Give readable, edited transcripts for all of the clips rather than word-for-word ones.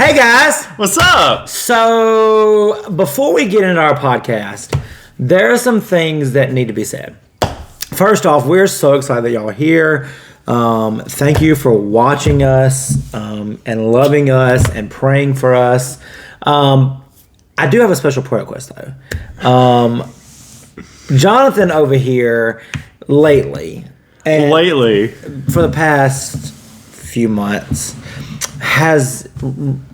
Hey guys! What's up? So, before we get into our podcast, there are some things that need to be said. First off, we're so excited that y'all are here. Thank you for watching us and loving us and praying for us. I do have a special prayer request though. Jonathan over here lately, for the past few months, has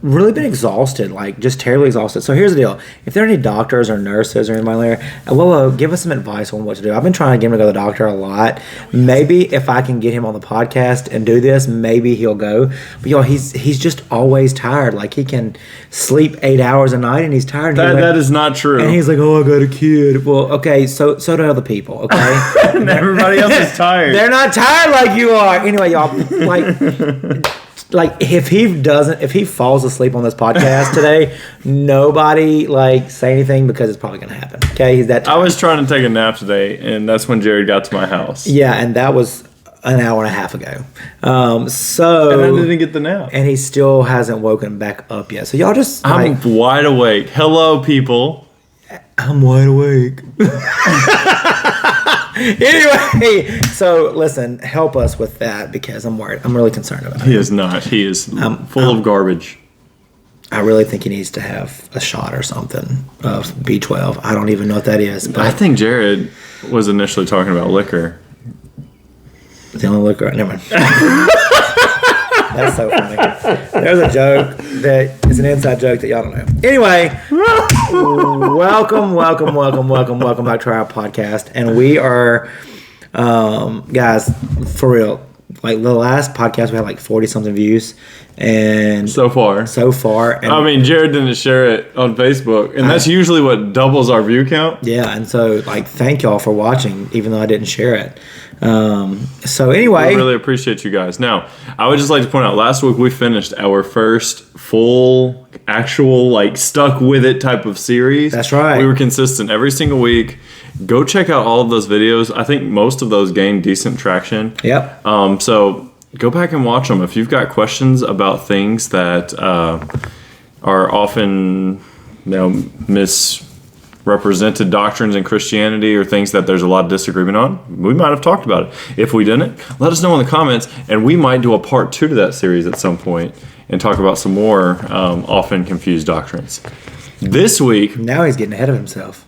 really been exhausted, like just terribly exhausted. So here's the deal. If there are any doctors or nurses or anybody there, Lolo, give us some advice on what to do. I've been trying to get him to go to the doctor a lot. Maybe if I can get him on the podcast and do this, maybe he'll go. But y'all, he's just always tired. Like he can sleep 8 hours a night and he's tired. And that is not true. And he's like, oh, I got a kid. Well, okay, so do other people, okay? And everybody else is tired. They're not tired like you are. Anyway, y'all, like if he falls asleep on this podcast today, nobody say anything because it's probably gonna happen. Okay, he's that tired. I was trying to take a nap today, and that's when Jared got to my house. Yeah, and that was an hour and a half ago. And I didn't get the nap, and he still hasn't woken back up yet. So y'all just I'm wide awake. Hello, people. I'm wide awake. Anyway, so listen, help us with that because I'm worried. I'm really concerned about it. He is not. He is full of garbage. I really think he needs to have a shot or something of B12. I don't even know what that is. But I think Jared was initially talking about liquor. The only liquor. Never mind. That's so funny. There's a joke that is an inside joke that y'all don't know. Anyway, welcome back to our podcast. And we are, guys, for real, like the last podcast we had 40 something views. And so far. And I mean, Jared didn't share it on Facebook, and that's usually what doubles our view count. Yeah, and so thank y'all for watching, even though I didn't share it. So anyway, I really appreciate you guys. Now, I would just like to point out, last week we finished our first full, actual, stuck with it type of series. That's right. We were consistent every single week. Go check out all of those videos. I think most of those gained decent traction. Yep. So go back and watch them. If you've got questions about things that are often, misrepresented doctrines in Christianity or things that there's a lot of disagreement on, we might have talked about it. If we didn't, let us know in the comments, and we might do a part 2 to that series at some point and talk about some more often confused doctrines. This week... Now he's getting ahead of himself.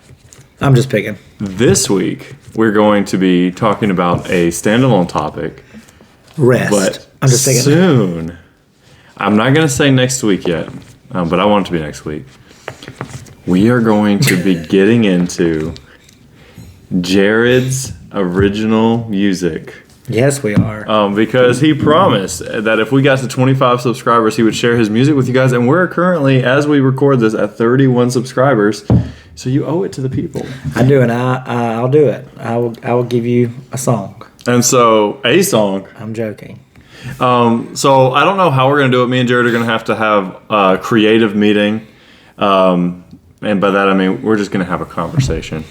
I'm just picking. This week, we're going to be talking about a standalone topic. Rest. But I'm just thinking. Soon. I'm not going to say next week yet, but I want it to be next week. We are going to be getting into Jared's original music. Yes, we are. Because he promised that if we got to 25 subscribers, he would share his music with you guys. And we're currently, as we record this, at 31 subscribers. So you owe it to the people. I do, and I'll do it. I will give you a song. And so, a song. I'm joking. So I don't know how we're going to do it. Me and Jared are going to have a creative meeting. And by that, I mean, we're just going to have a conversation.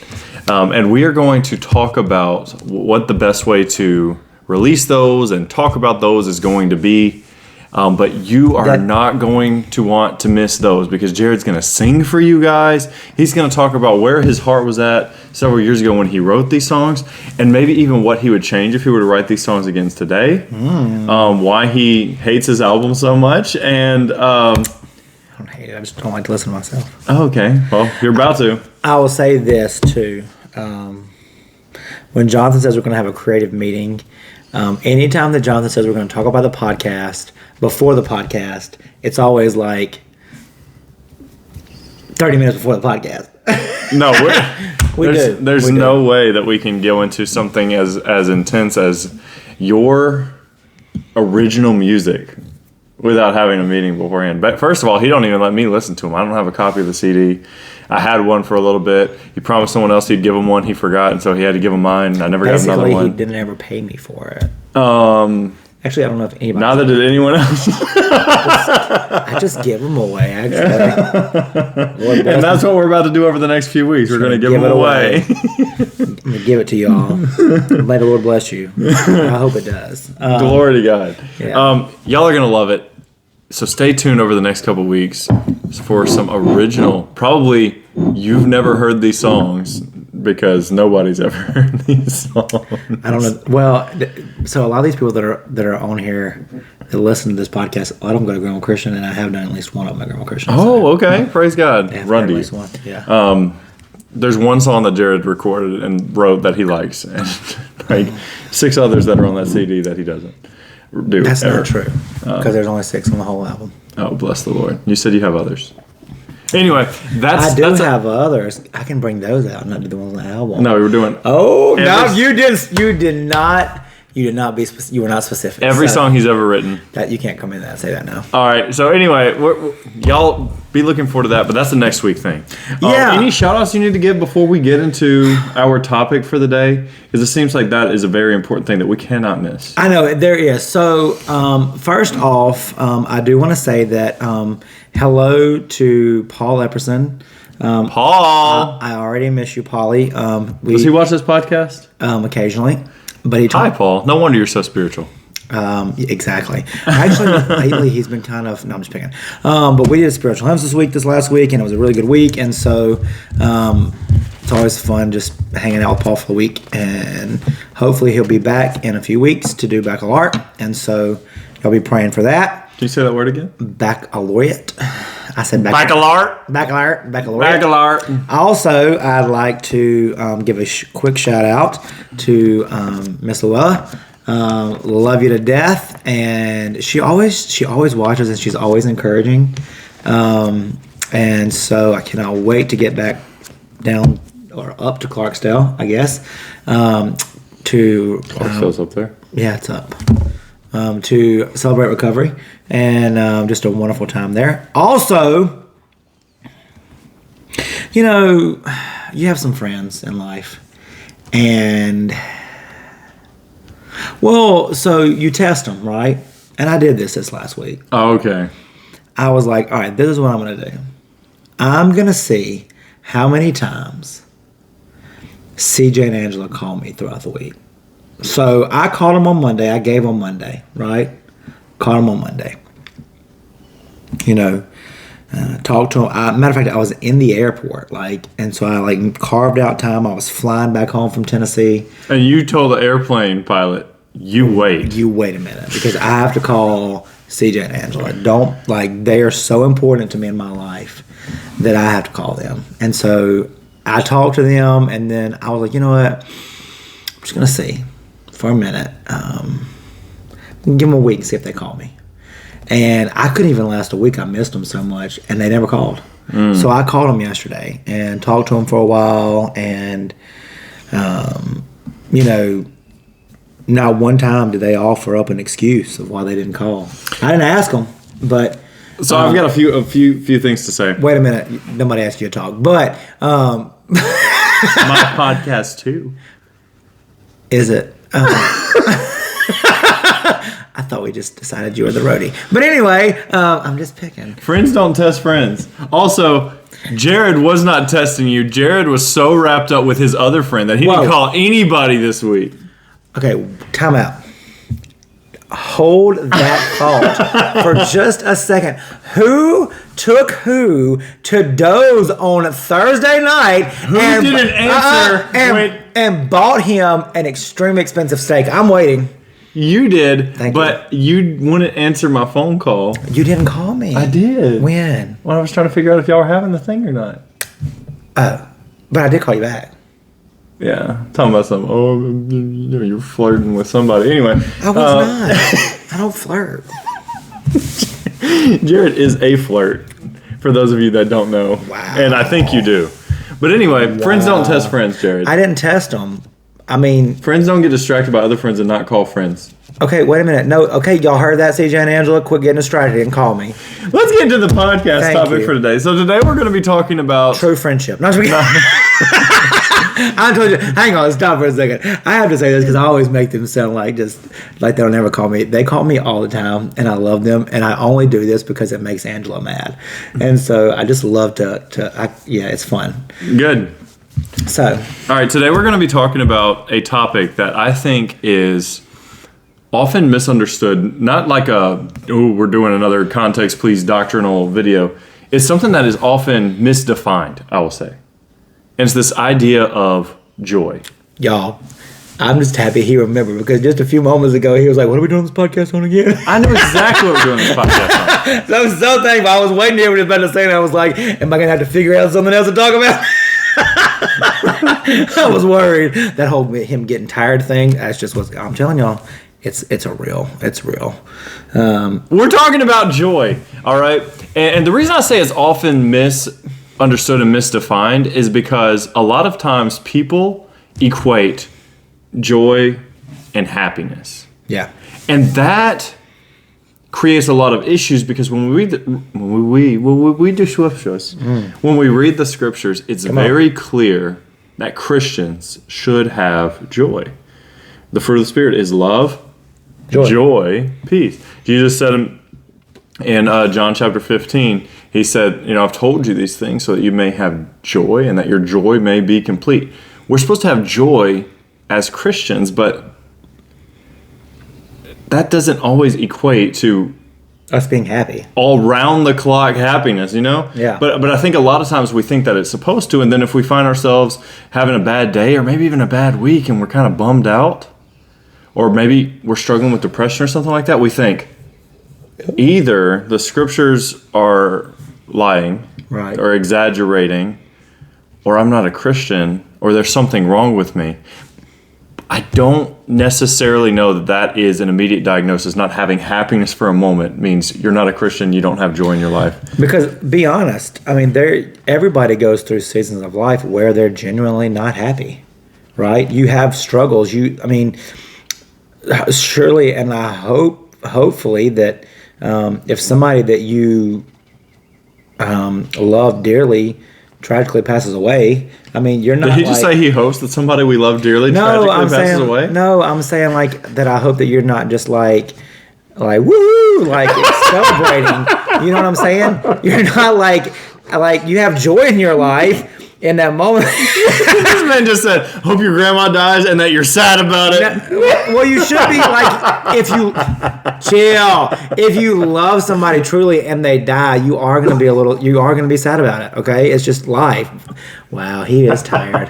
And we are going to talk about what the best way to release those and talk about those is going to be. But you are not going to want to miss those because Jared's going to sing for you guys. He's going to talk about where his heart was at several years ago when he wrote these songs, and maybe even what he would change if he were to write these songs again today. Why he hates his album so much, and I don't hate it. I just don't like to listen to myself. Oh, okay. Well, you're about to. I will say this too. When Jonathan says we're going to have a creative meeting, anytime that Jonathan says we're going to talk about the podcast before the podcast, it's always 30 minutes before the podcast. No, there's We no do. way that we can go into something as intense as your original music without having a meeting beforehand. But first of all, he don't even let me listen to him. I don't have a copy of the CD. I had one for a little bit. He promised someone else he'd give him one. He forgot, and so he had to give him mine. I never got another one. He didn't ever pay me for it. Actually, I don't know if anybody... Neither did anyone else. I just give them away, actually. And that's what we're about to do over the next few weeks. We're going to give them away. I'm going to give it to y'all. May the Lord bless you. I hope it does. Glory to God. Yeah. Y'all are going to love it. So stay tuned over the next couple weeks for some original. Probably you've never heard these songs because nobody's ever heard these songs. I don't know. Well, so a lot of these people that are on here that listen to this podcast, a lot of them go to Grandma Christian, and I have done at least one of them at Grandma Christian. Oh, okay. Praise God. Run Rundy. one. Yeah. There's one song that Jared recorded and wrote that he likes, and like 6 others that are on that CD that he doesn't do. That's ever. not true because there's only 6 on the whole album. Oh, bless the Lord. You said you have others. Anyway, I do have others. I can bring those out, not the ones on the album. No, we were doing. Oh no, you did not. You did not be. You were not specific. Every song he's ever written. That you can't come in and say that now. All right. So anyway, y'all be looking forward to that, but that's the next week thing. Yeah. Any shout outs you need to give before we get into our topic for the day? Because it seems like that is a very important thing that we cannot miss. I know there is. So first off, I do want to say that hello to Paul Epperson. Paul. I already miss you, Paulie. Does he watch this podcast? Occasionally. But Hi, Paul. No wonder you're so spiritual. Exactly. Actually, lately he's been kind of. No, I'm just picking. But we did spiritual hymns this last week, and it was a really good week. And so it's always fun just hanging out with Paul for the week. And hopefully he'll be back in a few weeks to do baccalaureate. And so y'all be praying for that. Can you say that word again? Baccalaureate. I said baccalaureate. Baccalaureate. Also, I'd like to give a quick shout out to Miss Luella. Love you to death, and she always watches, and she's always encouraging. And so I cannot wait to get back down or up to Clarksdale, I guess. Clarksdale's up there. Yeah, it's up. To celebrate recovery and just a wonderful time there. Also, you know, you have some friends in life, and well, so you test them, right? And I did this last week. Oh, okay. I was like, all right, this is what I'm going to do. I'm going to see how many times CJ and Angela call me throughout the week. So I called them on Monday. I gave them Monday, right? Called them on Monday. You know, talked to them. Matter of fact, I was in the airport, and so I carved out time. I was flying back home from Tennessee. And you told the airplane pilot, you wait. You wait a minute, because I have to call CJ and Angela. They are so important to me in my life that I have to call them. And so I talked to them, and then I was like, you know what? I'm just going to see for a minute. Give them a week and see if they call me. And I couldn't even last a week. I missed them so much, and they never called. So I called them yesterday and talked to them for a while, and you know, not one time did they offer up an excuse of why they didn't call. I didn't ask them, but so I've got a few things to say. Wait a minute, nobody asked you to talk, but my podcast too. Is it? I thought we just decided you were the roadie. But anyway, I'm just picking. Friends don't test friends. Also, Jared was not testing you. Jared was so wrapped up with his other friend that he didn't call anybody this week. Okay, time out. Hold that thought for just a second. Who took who to doze on Thursday night and didn't answer and bought him an extremely expensive steak? I'm waiting. You did, Thank you wouldn't answer my phone call. You didn't call me. I did. When? Well, I was trying to figure out if y'all were having the thing or not. Oh, but I did call you back. Yeah, talking about something. Oh, you're flirting with somebody. Anyway, I was not. I don't flirt. Jared is a flirt. For those of you that don't know, wow. And I think you do. But anyway, friends don't test friends, Jared. I didn't test them. I mean, friends don't get distracted by other friends and not call friends. Okay, wait a minute. No, okay, y'all heard that, CJ and Angela? Quit getting distracted and call me. Let's get into the podcast topic for today. So today we're going to be talking about true friendship. No, I told you. Hang on, stop for a second. I have to say this because I always make them sound like they don't ever call me. They call me all the time, and I love them. And I only do this because it makes Angela mad. And so I just love yeah, it's fun. Good. So, all right, today we're going to be talking about a topic that I think is often misunderstood, not like we're doing another context please doctrinal video. It's something that is often misdefined, I will say. And it's this idea of joy. Y'all, I'm just happy he remembered, because just a few moments ago he was like, what are we doing this podcast on again? I know exactly what we're doing this podcast on. So I was so thankful. I was waiting to hear what he was about to say, and I was like, am I going to have to figure out something else to talk about? I was worried. That whole him getting tired thing, that's just what I'm telling y'all. It's real. We're talking about joy, all right? And the reason I say it's often misunderstood and misdefined is because a lot of times people equate joy and happiness. Yeah. And that creates a lot of issues, because when we read the scriptures, it's very clear that Christians should have joy. The fruit of the Spirit is love, joy, peace. Jesus said in John chapter 15, he said, I've told you these things so that you may have joy and that your joy may be complete. We're supposed to have joy as Christians, but that doesn't always equate to us being happy. All round the clock happiness, Yeah. But I think a lot of times we think that it's supposed to, and then if we find ourselves having a bad day or maybe even a bad week and we're kind of bummed out, or maybe we're struggling with depression or something like that, we think either the scriptures are lying, right, or exaggerating, or I'm not a Christian, or there's something wrong with me. I don't necessarily know that is an immediate diagnosis. Not having happiness for a moment means you're not a Christian, you don't have joy in your life. Because, be honest, I mean, everybody goes through seasons of life where they're genuinely not happy, right? You have struggles. Surely, and I hopefully that if somebody that you love dearly tragically passes away, I mean, you're not. Did he just say he hopes that somebody we love dearly tragically passes away? No, I'm saying like that. I hope that you're not just like woo, like celebrating. You know what I'm saying? You're not like you have joy in your life. In that moment, this man just said, "Hope your grandma dies and that you're sad about it." Well, you should be like, if you love somebody truly and they die, you are going to be sad about it. Okay, it's just life. Wow, he is tired.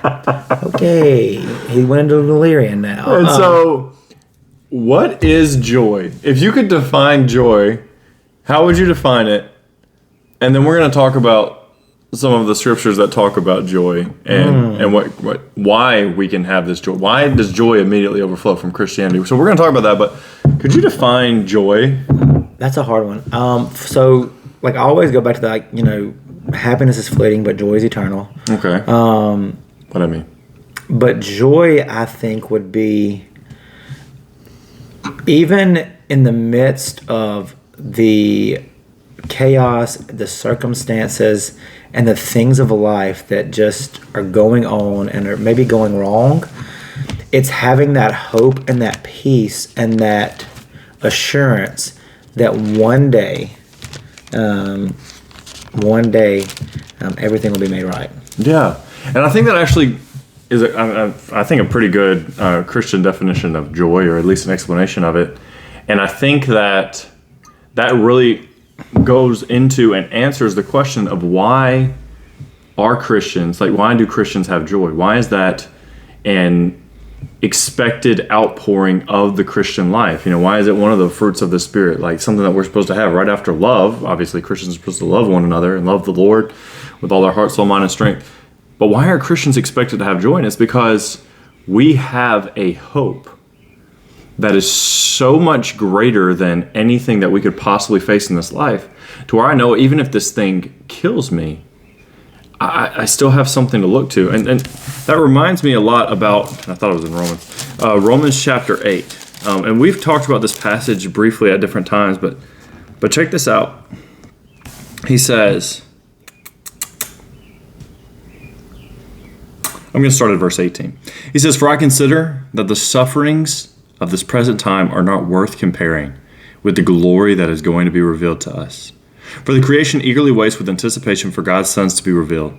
Okay, he went into delirium now. And so, what is joy? If you could define joy, how would you define it? And then we're going to talk about some of the scriptures that talk about joy and why we can have this joy. Why does joy immediately overflow from Christianity? So we're going to talk about that, but could you define joy? That's a hard one. So like I always go back to that, happiness is fleeting, but joy is eternal. Okay. What I mean. But joy, I think, would be even in the midst of the chaos, the circumstances, and the things of life that just are going on and are maybe going wrong, it's having that hope and that peace and that assurance that one day everything will be made right. Yeah, and I think that actually is a pretty good Christian definition of joy, or at least an explanation of it. And I think that really goes into and answers the question of why are Christians, why do Christians have joy? Why is that an expected outpouring of the Christian life? Why is it one of the fruits of the Spirit, like something that we're supposed to have right after love? Obviously, Christians are supposed to love one another and love the Lord with all their heart, soul, mind, and strength. But why are Christians expected to have joy? And it's because we have a hope that is so much greater than anything that we could possibly face in this life, to where I know even if this thing kills me, I still have something to look to. And that reminds me a lot about, I thought it was in Romans, Romans chapter 8. And we've talked about this passage briefly at different times, but check this out. He says, I'm going to start at verse 18. He says, "For I consider that the sufferings of this present time are not worth comparing with the glory that is going to be revealed to us. For the creation eagerly waits with anticipation for God's sons to be revealed.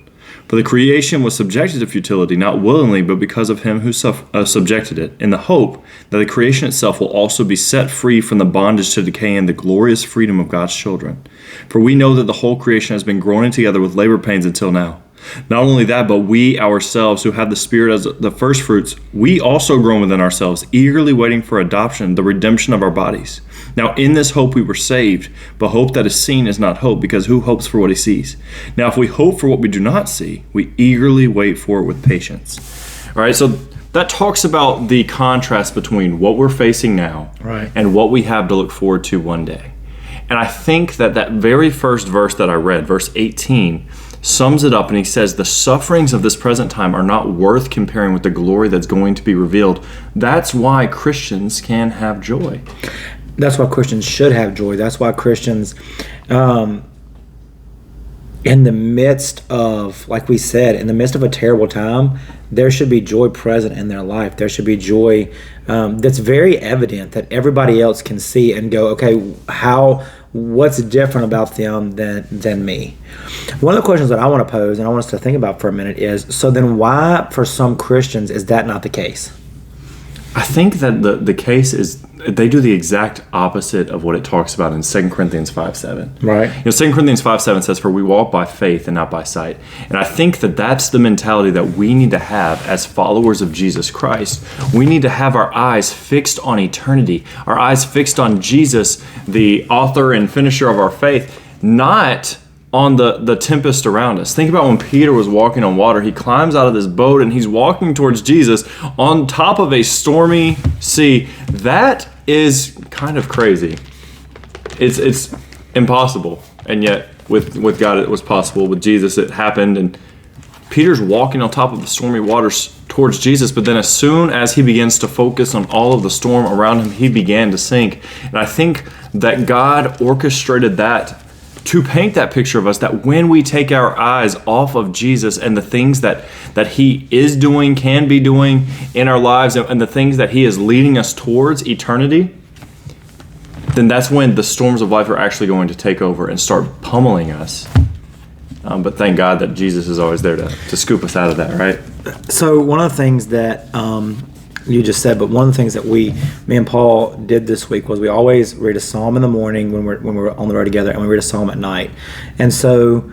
For the creation was subjected to futility, not willingly, but because of him who subjected it, in the hope that the creation itself will also be set free from the bondage to decay and the glorious freedom of God's children. For we know that the whole creation has been groaning together with labor pains until now. Not only that, but we ourselves who have the Spirit as the first fruits, we also groan within ourselves, eagerly waiting for adoption, the redemption of our bodies. Now in this hope we were saved, but hope that is seen is not hope, because who hopes for what he sees? Now if we hope for what we do not see, we eagerly wait for it with patience. All right, so that talks about the contrast between what we're facing now and what we have to look forward to one day. And I think that very first verse that I read, verse 18, sums it up, and he says, the sufferings of this present time are not worth comparing with the glory that's going to be revealed. That's why Christians can have joy. That's why Christians should have joy. That's why Christians, in the midst of, like we said, in the midst of a terrible time, there should be joy present in their life. There should be joy that's very evident, that everybody else can see and go, okay, what's different about them than me? One of the questions that I want to pose, and I want us to think about for a minute, is, so then why for some Christians is that not the case? I think that the case is they do the exact opposite of what it talks about in 2 Corinthians 5:7. Right. 2 Corinthians 5:7 says, for we walk by faith and not by sight. And I think that that's the mentality that we need to have as followers of Jesus Christ. We need to have our eyes fixed on eternity, our eyes fixed on Jesus, the author and finisher of our faith, not on the tempest around us. Think about when Peter was walking on water. He climbs out of this boat and he's walking towards Jesus on top of a stormy sea. That is kind of crazy. It's impossible. And yet with God it was possible. With Jesus it happened. And Peter's walking on top of the stormy waters towards Jesus, but then as soon as he begins to focus on all of the storm around him, he began to sink. And I think that God orchestrated that to paint that picture of us, that when we take our eyes off of Jesus and the things that he is doing, can be doing in our lives, and the things that he is leading us towards eternity, then that's when the storms of life are actually going to take over and start pummeling us. But thank God that Jesus is always there to scoop us out of that, right? So one of the things that you just said, but one of the things that me and Paul did this week was we always read a psalm in the morning when we're on the road together, and we read a psalm at night. And so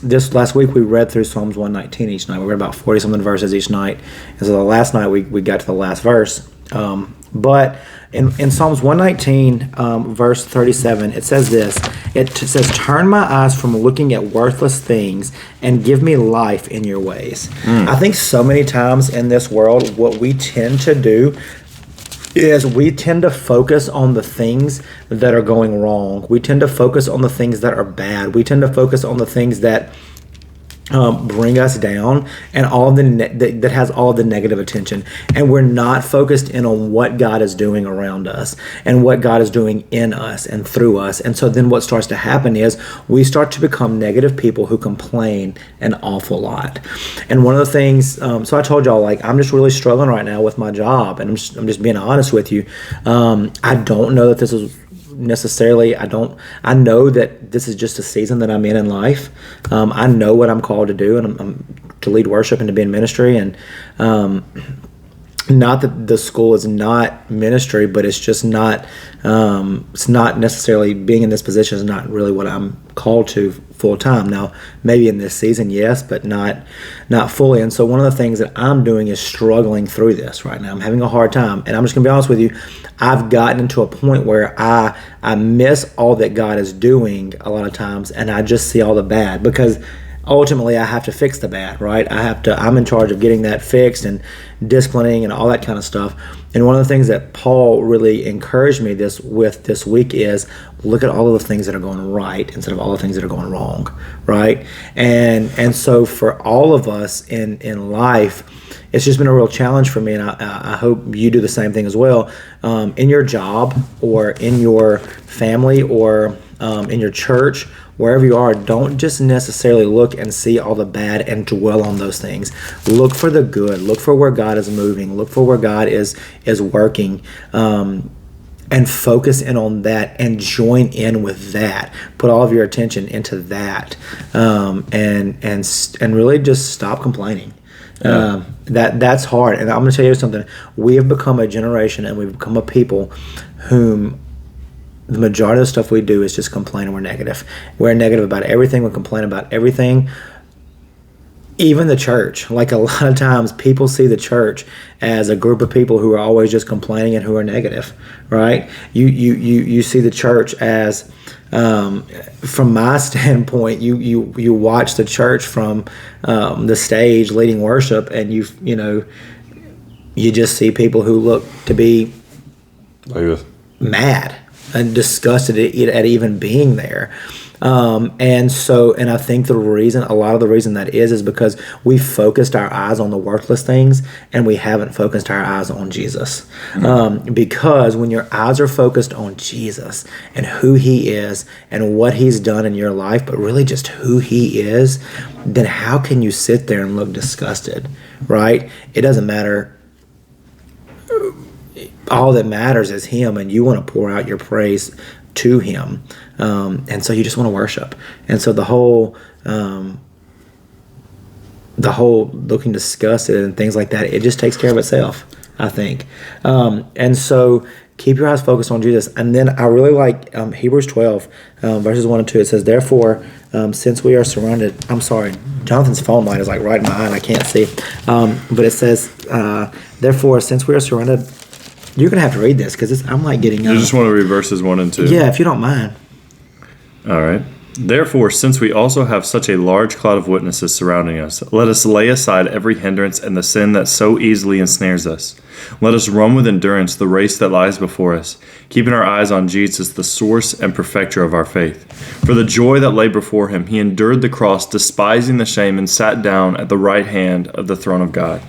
this last week we read through Psalms 119 each night. We read about 40 something verses each night. And so the last night we got to the last verse. But in Psalms 119, verse 37, it says this. It says, turn my eyes from looking at worthless things and give me life in your ways. I think so many times in this world, what we tend to do is we tend to focus on the things that are going wrong. We tend to focus on the things that are bad. We tend to focus on the things that bring us down, and all of that has all of the negative attention, and we're not focused in on what God is doing around us and what God is doing in us and through us. And so then what starts to happen is we start to become negative people who complain an awful lot. And one of the things, so I told y'all, like, I'm just really struggling right now with my job, and I'm just being honest with you. I don't know that this is necessarily, I know that this is just a season that I'm in life. I know what I'm called to do, and I'm to lead worship and to be in ministry. And not that the school is not ministry, but it's just not, it's not necessarily, being in this position is not really what I'm called to full time. Now, maybe in this season, yes, but not fully. And so one of the things that I'm doing is struggling through this right now. I'm having a hard time, and I'm just gonna be honest with you. I've gotten into a point where I miss all that God is doing a lot of times, and I just see all the bad, because ultimately I have to fix the bad, right? I'm in charge of getting that fixed and disciplining and all that kind of stuff. And one of the things that Paul really encouraged me this week is look at all of the things that are going right instead of all the things that are going wrong, right? And so for all of us in life, it's just been a real challenge for me, and I hope you do the same thing as well. In your job, or in your family, or in your church, wherever you are, don't just necessarily look and see all the bad and dwell on those things. Look for the good. Look for where God is moving. Look for where God is working. and focus in on that and join in with that. Put all of your attention into that, and really just stop complaining. Yeah. That's hard. And I'm going to tell you something. We have become a generation, and we've become a people whom the majority of the stuff we do is just complain, and we're negative. We're negative about everything. We complain about everything. Even the church. Like, a lot of times people see the church as a group of people who are always just complaining and who are negative, right? You see the church as, from my standpoint, you watch the church from the stage leading worship, and you just see people who look to be mad and disgusted at even being there. And I think a lot of the reason that is because we focused our eyes on the worthless things, and we haven't focused our eyes on Jesus. Because when your eyes are focused on Jesus and who he is and what he's done in your life, but really just who he is, then how can you sit there and look disgusted, right? It doesn't matter. All that matters is him, and you want to pour out your praise to him. And so you just want to worship. And so the whole looking disgusted and things like that, it just takes care of itself, I think. And so keep your eyes focused on Jesus. And then I really like Hebrews 12, verses 1 and 2. It says, therefore, since we are surrounded, I'm sorry, Jonathan's phone light is like right in my eye and I can't see. But it says, therefore, since we are surrounded, you're going to have to read this because I'm like getting... You just want to read verses 1 and 2? Yeah, if you don't mind. All right. Therefore, since we also have such a large cloud of witnesses surrounding us, let us lay aside every hindrance and the sin that so easily ensnares us. Let us run with endurance the race that lies before us, keeping our eyes on Jesus, the source and perfecter of our faith. For the joy that lay before him, he endured the cross, despising the shame, and sat down at the right hand of the throne of God.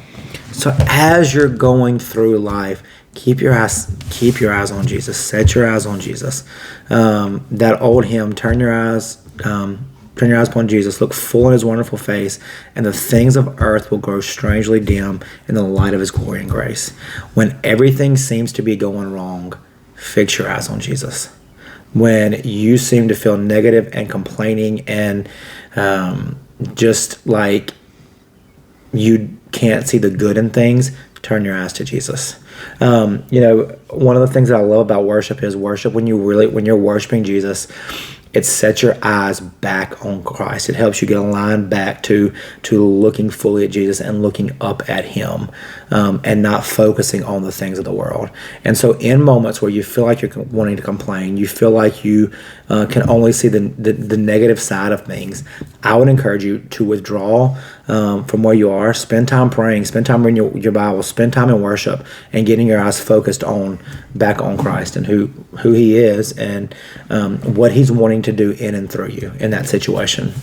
So as you're going through life, keep your eyes on Jesus. Set your eyes on Jesus. That old hymn, turn your eyes upon Jesus, look full in his wonderful face, and the things of earth will grow strangely dim in the light of his glory and grace. When everything seems to be going wrong, fix your eyes on Jesus. When you seem to feel negative and complaining and just like you can't see the good in things, turn your eyes to Jesus. One of the things that I love about worship is when you're worshiping Jesus, it sets your eyes back on Christ. It helps you get aligned back to looking fully at Jesus and looking up at him, and not focusing on the things of the world. And so in moments where you feel like you're wanting to complain, you feel like you can only see the negative side of things, I would encourage you to withdraw from where you are, spend time praying, spend time reading your Bible, spend time in worship, and getting your eyes focused back on Christ and who he is and what he's wanting to do in and through you in that situation.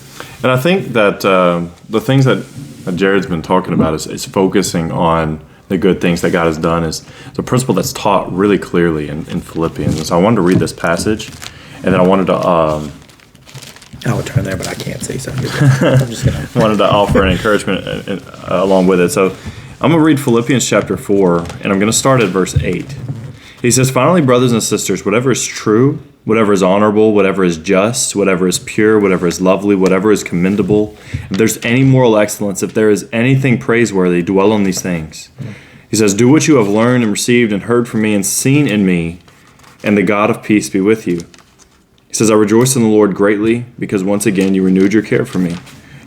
And I think that the things that Jared's been talking about is focusing on the good things that God has done is the principle that's taught really clearly in Philippians. And so I wanted to read this passage, and then I wanted to... I would turn there, but I can't see, so I'm just going to... wanted to offer an encouragement along with it. So I'm going to read Philippians chapter 4, and I'm going to start at verse 8. He says, finally, brothers and sisters, whatever is true, whatever is honorable, whatever is just, whatever is pure, whatever is lovely, whatever is commendable, if there's any moral excellence, if there is anything praiseworthy, dwell on these things. He says, do what you have learned and received and heard from me and seen in me, and the God of peace be with you. He says, I rejoice in the Lord greatly, because once again you renewed your care for me.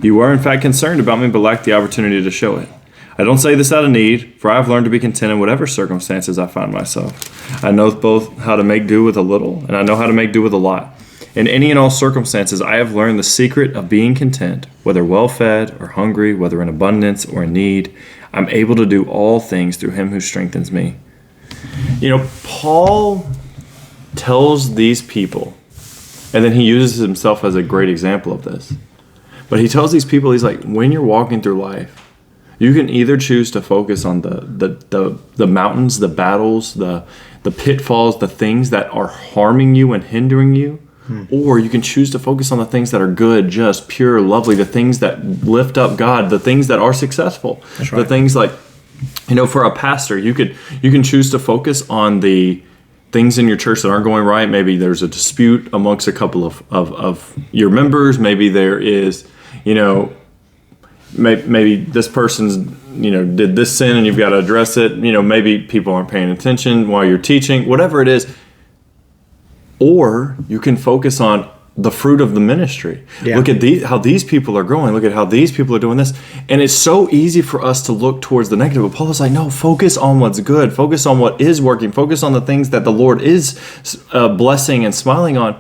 You were in fact concerned about me, but lacked the opportunity to show it. I don't say this out of need, for I have learned to be content in whatever circumstances I find myself. I know both how to make do with a little, and I know how to make do with a lot. In any and all circumstances, I have learned the secret of being content, whether well-fed or hungry, whether in abundance or in need. I'm able to do all things through him who strengthens me. Paul tells these people, and then he uses himself as a great example of this, but he tells these people, he's like, when you're walking through life, you can either choose to focus on the mountains, the battles, the pitfalls, the things that are harming you and hindering you, or you can choose to focus on the things that are good, just, pure, lovely, the things that lift up God, the things that are successful. That's right. The things like, for a pastor, you can choose to focus on the things in your church that aren't going right. Maybe there's a dispute amongst a couple of your members. Maybe there is, maybe this person's, did this sin and you've got to address it. Maybe people aren't paying attention while you're teaching, whatever it is. Or you can focus on the fruit of the ministry. Yeah. Look at how these people are growing. Look at how these people are doing this. And it's so easy for us to look towards the negative. But Paul is like, no, focus on what's good. Focus on what is working. Focus on the things that the Lord is blessing and smiling on.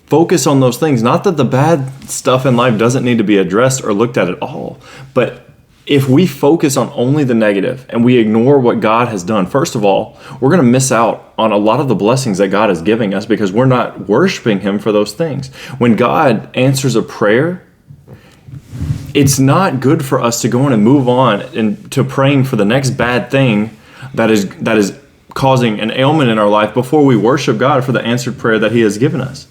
Focus on those things. Not that the bad stuff in life doesn't need to be addressed or looked at all. But if we focus on only the negative and we ignore what God has done, first of all, we're going to miss out on a lot of the blessings that God is giving us because we're not worshiping Him for those things. When God answers a prayer, it's not good for us to go in and move on and to praying for the next bad thing that is causing an ailment in our life before we worship God for the answered prayer that He has given us.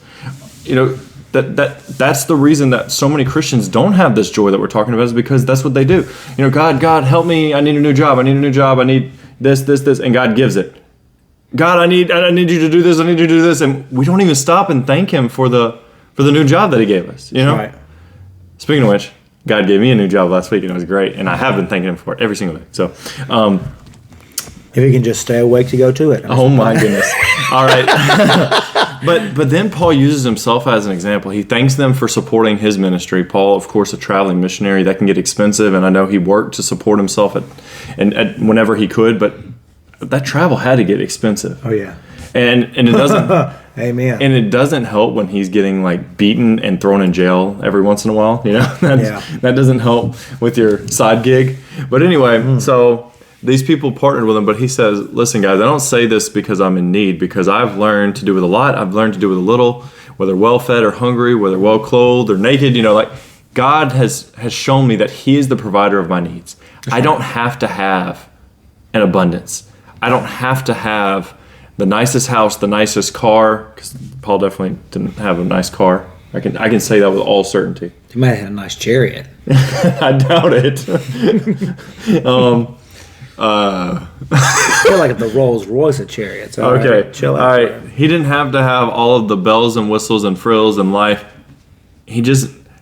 That's the reason that so many Christians don't have this joy that we're talking about, is because that's what they do. God, help me. I need a new job. I need this, and God gives it. God, I need you to do this. I need you to do this, and we don't even stop and thank Him for the new job that He gave us. Right. Speaking of which, God gave me a new job last week, and it was great, and I have been thanking Him for it every single day. So, if you can just stay awake to go to it. Oh my goodness! All right. But then Paul uses himself as an example. He thanks them for supporting his ministry. Paul, of course, a traveling missionary, that can get expensive, and I know he worked to support himself at whenever he could, but that travel had to get expensive. Oh yeah. And it doesn't Amen. And it doesn't help when he's getting like beaten and thrown in jail every once in a while, That doesn't help with your side gig. But anyway, so these people partnered with him, but he says, listen, guys, I don't say this because I'm in need, because I've learned to do with a lot. I've learned to do with a little, whether well-fed or hungry, whether well-clothed or naked. God has shown me that He is the provider of my needs. I don't have to have an abundance. I don't have to have the nicest house, the nicest car, because Paul definitely didn't have a nice car. I can say that with all certainty. He might have had a nice chariot. I doubt it. I feel like the Rolls Royce a chariot. So okay, right, chill out. All right. He didn't have to have all of the bells and whistles and frills in life.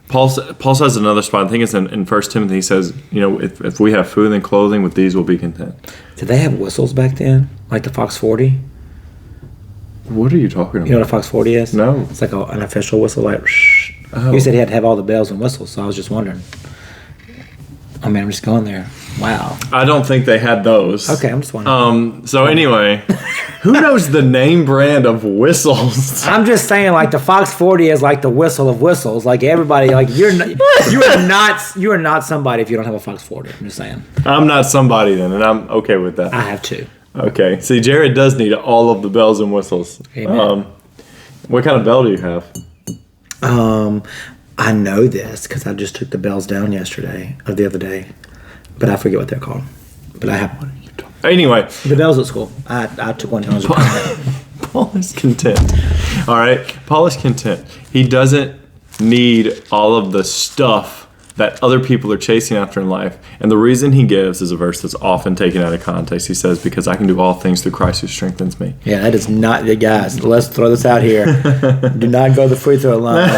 Paul says another spot, I think it's in 1 Timothy, he says, if we have food and clothing, with these we'll be content. Did they have whistles back then? Like the Fox 40? What are you talking about? You know what a Fox 40 is? No. It's like an official whistle, like, oh. You said he had to have all the bells and whistles, so I was just wondering. I'm just going there. Wow. I don't think they had those. Okay, I'm just wondering. So anyway, who knows the name brand of whistles? I'm just saying, like, the Fox 40 is like the whistle of whistles. Like, everybody, like, you are not somebody if you don't have a Fox 40. I'm just saying. I'm not somebody then, and I'm okay with that. I have two. Okay. See, Jared does need all of the bells and whistles. Amen. What kind of bell do you have? I know this because I just took the bells down the other day, but I forget what they're called. But I have one. Anyway, the bells at school. I took one down. Paul is content. All right, Paul is content. He doesn't need all of the stuff that other people are chasing after in life. And the reason he gives is a verse that's often taken out of context. He says, because I can do all things through Christ who strengthens me. Yeah, that is not, guys, let's throw this out here. Do not go to the free throw line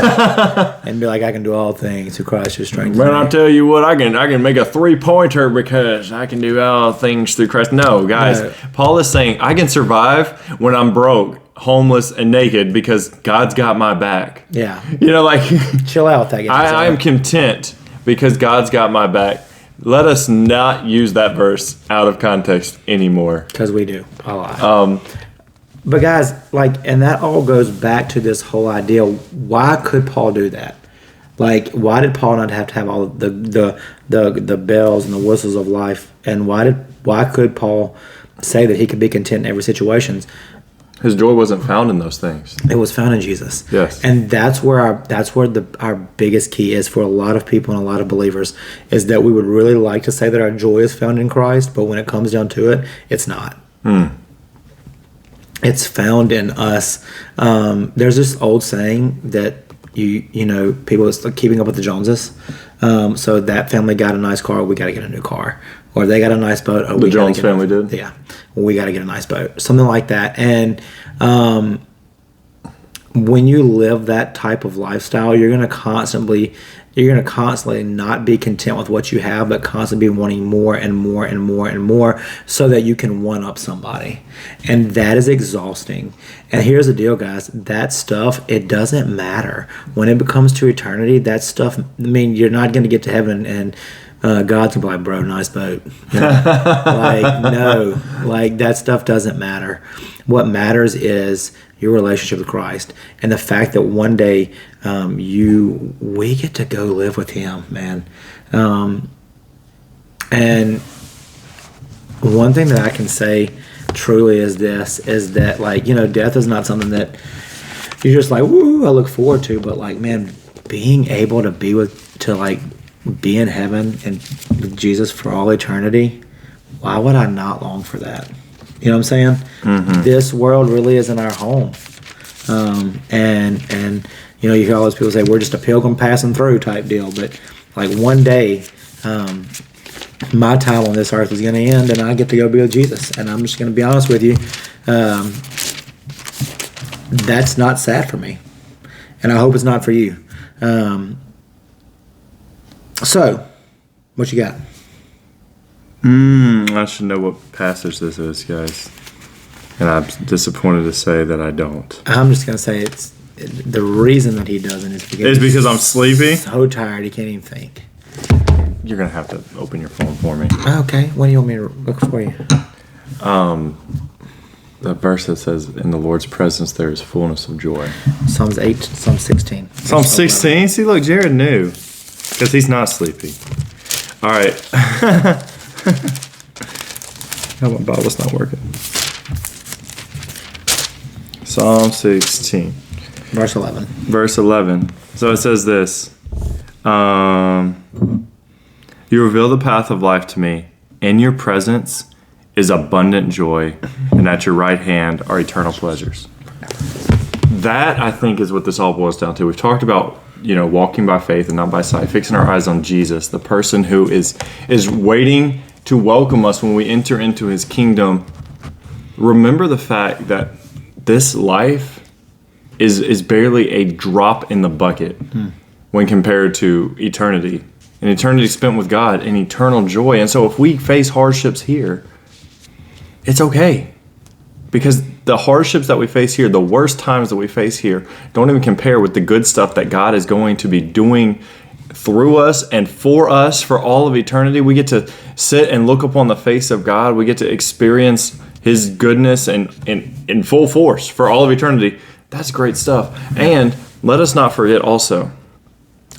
and be like, I can do all things through Christ who strengthens me. Man, I'll tell you what, I can make a 3-pointer because I can do all things through Christ. No, guys, no. Paul is saying, I can survive when I'm broke, homeless, and naked because God's got my back. Yeah. Chill out with that. I am content because God's got my back. Let us not use that verse out of context anymore. Because we do a lot. But guys, and that all goes back to this whole idea. Why could Paul do that? Why did Paul not have to have all the bells and the whistles of life? And why could Paul say that he could be content in every situation? His joy wasn't found in those things. It was found in Jesus. Yes. And that's where our biggest key is for a lot of people and a lot of believers, is that we would really like to say that our joy is found in Christ, but when it comes down to it, it's not. It's found in us. There's this old saying that people are keeping up with the Joneses. So that family got a nice car, we got to get a new car. or they got a nice boat. Oh, The Jones family did? Yeah. Well, we got to get a nice boat. Something like that. And when you live that type of lifestyle, you're going to constantly not be content with what you have, but constantly be wanting more and more and more and more so that you can one up somebody. And that is exhausting. And here's the deal, guys. That stuff, it doesn't matter. When it becomes to eternity, that stuff, I mean, you're not going to get to heaven and God's gonna be like, bro, nice boat. You know? Like, no, like that stuff doesn't matter. What matters is your relationship with Christ and the fact that one day we get to go live with Him, man. And one thing that I can say truly is that like, you know, death is not something that you're just like, woo, I look forward to, but like, man, being able to be in heaven and with Jesus for all eternity, why would I not long for that? You know what I'm saying? Mm-hmm. This world really isn't our home. And you know, you hear all those people say, we're just a pilgrim passing through type deal. But like one day, my time on this earth is going to end and I get to go be with Jesus. And I'm just going to be honest with you. That's not sad for me. And I hope it's not for you. So, what you got? I should know what passage this is, guys. And I'm disappointed to say that I don't. I'm just going to say the reason that he doesn't is because I'm sleepy? So tired he can't even think. You're going to have to open your phone for me. Okay. What do you want me to look for you? The verse that says, in the Lord's presence there is fullness of joy. Psalm 16. Psalm 16? See, look, Jared knew. Because he's not sleepy. All right. Oh, my Bible's not working. Psalm 16. Verse 11. Verse 11. So it says this. You reveal the path of life to me. In your presence is abundant joy, and at your right hand are eternal pleasures. That, I think, is what this all boils down to. We've talked about, you know, walking by faith and not by sight, fixing our eyes on Jesus, the person who is waiting to welcome us when we enter into His kingdom. Remember the fact that this life is barely a drop in the bucket when compared to eternity. An eternity spent with God and eternal joy. And so if we face hardships here, it's okay. Because the hardships that we face here, the worst times that we face here, don't even compare with the good stuff that God is going to be doing through us and for us for all of eternity. We get to sit and look upon the face of God. We get to experience His goodness and in full force for all of eternity. That's great stuff. And let us not forget also,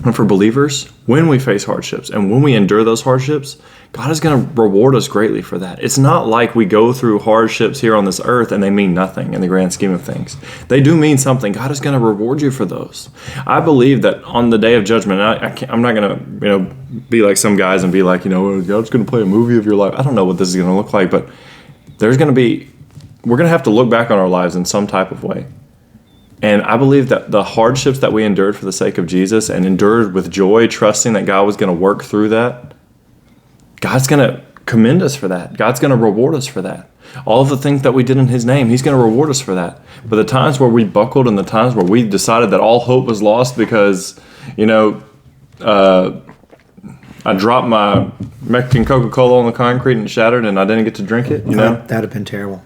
and for believers, when we face hardships and when we endure those hardships, God is going to reward us greatly for that. It's not like we go through hardships here on this earth and they mean nothing in the grand scheme of things. They do mean something. God is going to reward you for those. I believe that on the day of judgment, I'm not going to, be like some guys and be like, God's going to play a movie of your life. I don't know what this is going to look like, but we're going to have to look back on our lives in some type of way. And I believe that the hardships that we endured for the sake of Jesus and endured with joy, trusting that God was going to work through that, God's going to commend us for that. God's going to reward us for that. All of the things that we did in His name, He's going to reward us for that. But the times where we buckled and the times where we decided that all hope was lost because, I dropped my Mexican Coca-Cola on the concrete and it shattered and I didn't get to drink it, That'd have been terrible.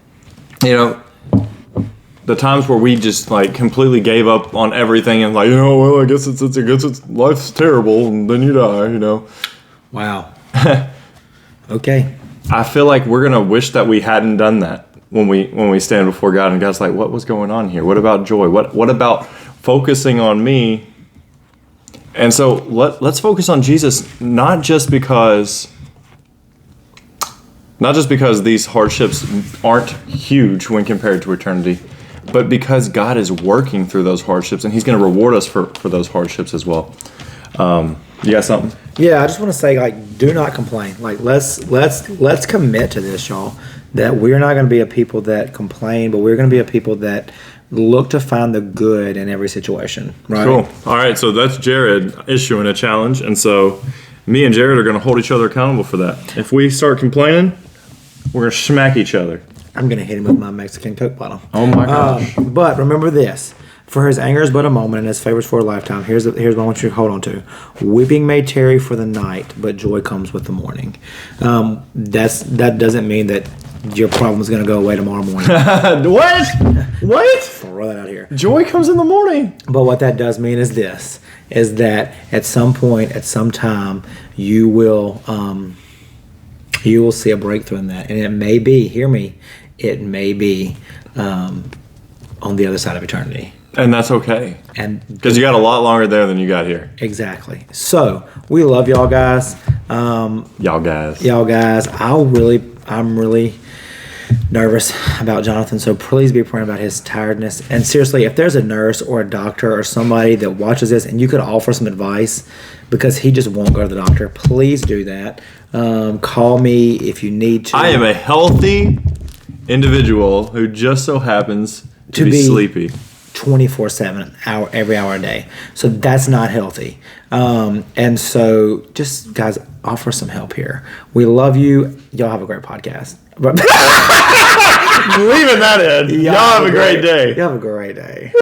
The times where we just completely gave up on everything and I guess it's life's terrible and then you die, Wow. Okay. I feel like we're gonna wish that we hadn't done that when we stand before God and God's like, what was going on here? What about joy? What about focusing on me? And so let's focus on Jesus, not just because these hardships aren't huge when compared to eternity, but because God is working through those hardships and He's going to reward us for those hardships as well. You got something? Yeah, I just want to say, do not complain. Let's commit to this, y'all, that we're not going to be a people that complain, but we're going to be a people that look to find the good in every situation. Right? Cool. All right, so that's Jared issuing a challenge, and so me and Jared are going to hold each other accountable for that. If we start complaining, we're going to smack each other. I'm going to hit him with my Mexican Coke bottle. Oh my gosh. But remember this. For his anger is but a moment, and his favors for a lifetime. Here's what I want you to hold on to. Weeping may tarry for the night, but joy comes with the morning. That doesn't mean that your problem is going to go away tomorrow morning. What? Throw that out here. Joy comes in the morning. But what that does mean is this, is that at some point, at some time, you will see a breakthrough in that. And it may be, hear me, it may be on the other side of eternity. And that's okay. And because you got a lot longer there than you got here. Exactly. So we love y'all guys. Y'all guys. I'm really nervous about Jonathan. So please be praying about his tiredness. And seriously, if there's a nurse or a doctor or somebody that watches this and you could offer some advice because he just won't go to the doctor, please do that. Call me if you need to. I am a healthy individual who just so happens to be sleepy 24/7 every hour a day. So that's not healthy. And so just guys, offer some help here. We love you. Y'all have a great podcast. Leaving that in. Y'all have a great day. Y'all have a great day.